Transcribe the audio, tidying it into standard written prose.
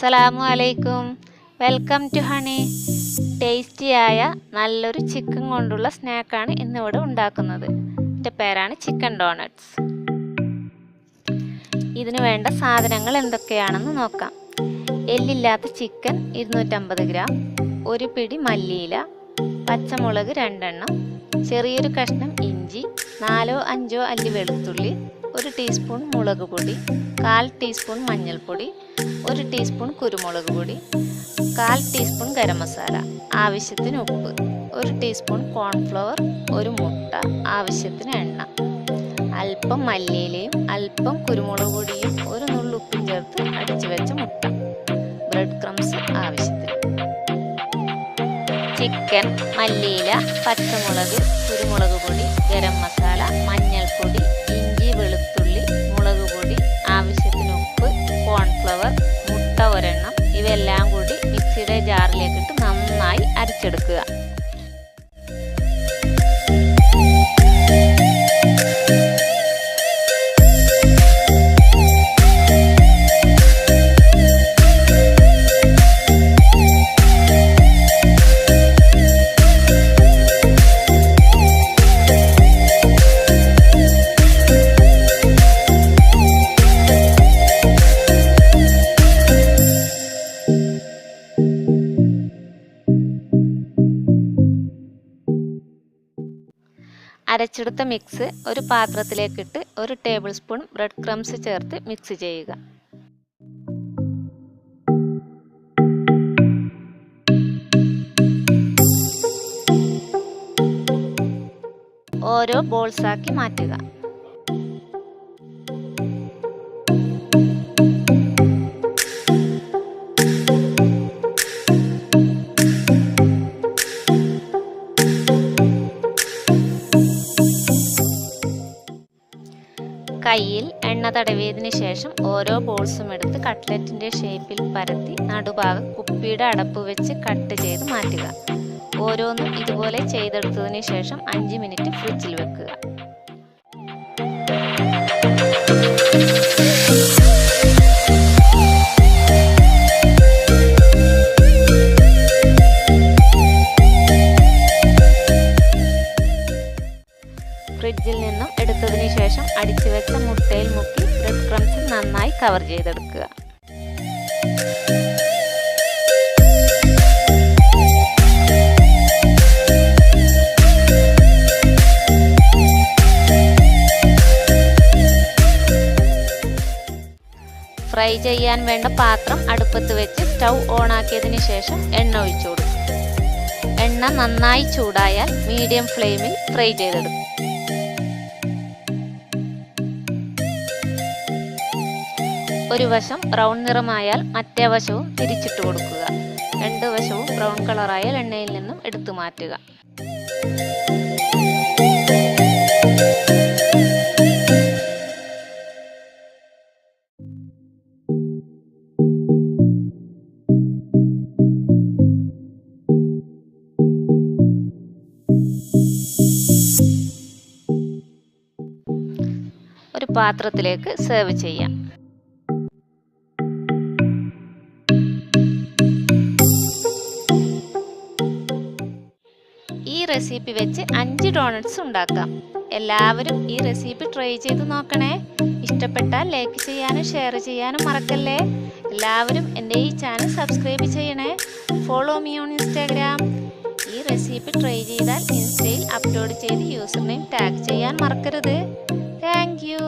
അസ്സലാമു അലൈക്കും. Welcome to honey. ടേസ്റ്റിയായ നല്ലൊരു ചിക്കൻ കൊണ്ടുള്ള സ്നാക്കാണ് ഇന്നിവിടെ ഉണ്ടാക്കുന്നത്. ഇതിൻ്റെ പേരാണ് ചിക്കൻ ഡോണട്ട്സ്. ഇതിന് വേണ്ട സാധനങ്ങൾ എന്തൊക്കെയാണെന്ന് നോക്കാം. എല്ലില്ലാത്ത ചിക്കൻ 250 ഗ്രാം, ഒരു പിടി മല്ലിയില, പച്ചമുളക് 2 എണ്ണം, ചെറിയൊരു കഷ്ണം ഇഞ്ചി, 4-5 അല്ലി വെളുത്തുള്ളി, 1 ടീസ്പൂൺ മുളക് പൊടി, 1/4 ടീസ്പൂൺ മഞ്ഞൾപ്പൊടി, 1 ടീസ്പൂൺ കുരുമുളക് പൊടി, 1/4 ടീസ്പൂൺ ഗരം മസാല, ആവശ്യത്തിന് ഉപ്പ്, 1 ടീസ്പൂൺ കോൺഫ്ലവർ, 1 മുട്ട, ആവശ്യത്തിന് എണ്ണ, അല്പം മല്ലിയിലയും അല്പം കുരുമുളക് പൊടിയും 1 നുള്ളു ഉപ്പും ചേർത്ത് അടിച്ചു വെച്ച മുട്ട, ബ്രെഡ് ക്രംസ് ആവശ്യത്തിന്. ചിക്കൻ, മല്ലിയില, പച്ചമുളക്, കുരുമുളക് പൊടി, ഗരം മസാല, മഞ്ഞൾപ്പൊടി, ഇഞ്ചി, വെളുത്തുള്ളി, മുളക് പൊടി, ആവശ്യത്തിന് ഉപ്പ്, കോൺഫ്ലവർ, മുട്ട ഒരെണ്ണം, ഇവയെല്ലാം കൂടി മിക്സിയുടെ ജാറിലേക്കിട്ട് നന്നായി അരച്ചെടുക്കുക. അരച്ചെടുത്ത മിക്സ് ഒരു പാത്രത്തിലേക്കിട്ട് 1 ടേബിൾ സ്പൂൺ ബ്രെഡ് ക്രംസ് ചേർത്ത് മിക്സ് ചെയ്യുക. ഓരോ ബോൾസാക്കി മാറ്റുക. കയ്യിൽ എണ്ണ തടവിയതിന് ശേഷം ഓരോ ബോൾസും എടുത്ത് കട്ട്ലറ്റിൻ്റെ ഷേപ്പിൽ പരത്തി നടുഭാഗം കുപ്പിയുടെ അടപ്പ് വെച്ച് കട്ട് ചെയ്ത് മാറ്റുക. ഓരോന്നും ഇതുപോലെ ചെയ്തെടുത്തതിന് ശേഷം 5 മിനിറ്റ് ഫ്രിഡ്ജിൽ വെക്കുക. ഫ്രിഡ്ജിൽ നിന്നും എടുത്തതിന് ശേഷം അടിച്ചു വെച്ച മുട്ടയിൽ മുക്കി ബ്രെഡ് ക്രംസിൽ നന്നായി കവർ ചെയ്തെടുക്കുക. ഫ്രൈ ചെയ്യാൻ വേണ്ട പാത്രം അടുപ്പത്ത് വെച്ച് സ്റ്റൗ ഓണാക്കിയതിന് ശേഷം എണ്ണ ഒഴിച്ചു കൊടുക്കും. എണ്ണ നന്നായി ചൂടായാൽ മീഡിയം ഫ്ലെയിമിൽ ഫ്രൈ ചെയ്തെടുക്കും. ഒരു വശം ബ്രൗൺ നിറമായാൽ മറ്റേ വശവും തിരിച്ചിട്ട് കൊടുക്കുക. 2 വശവും ബ്രൗൺ കളറായാൽ എണ്ണയിൽ നിന്നും എടുത്തു മാറ്റുക. ഒരു പാത്രത്തിലേക്ക് സെർവ് ചെയ്യാം. ഈ റെസിപ്പി വെച്ച് 5 ഡോണട്ട്സ് ഉണ്ടാക്കാം. എല്ലാവരും ഈ റെസിപ്പി ട്രൈ ചെയ്ത് നോക്കണേ. ഇഷ്ടപ്പെട്ടാൽ ലൈക്ക് ചെയ്യാനും ഷെയർ ചെയ്യാനും മറക്കല്ലേ. എല്ലാവരും എൻ്റെ ഈ ചാനൽ സബ്സ്ക്രൈബ് ചെയ്യണേ. Follow me on Instagram. ഈ റെസിപ്പി ട്രൈ ചെയ്താൽ ഇൻസ്റ്റയിൽ അപ്ലോഡ് ചെയ്ത് യൂസർ നെയിം ടാഗ് ചെയ്യാൻ മറക്കരുത്. Thank you.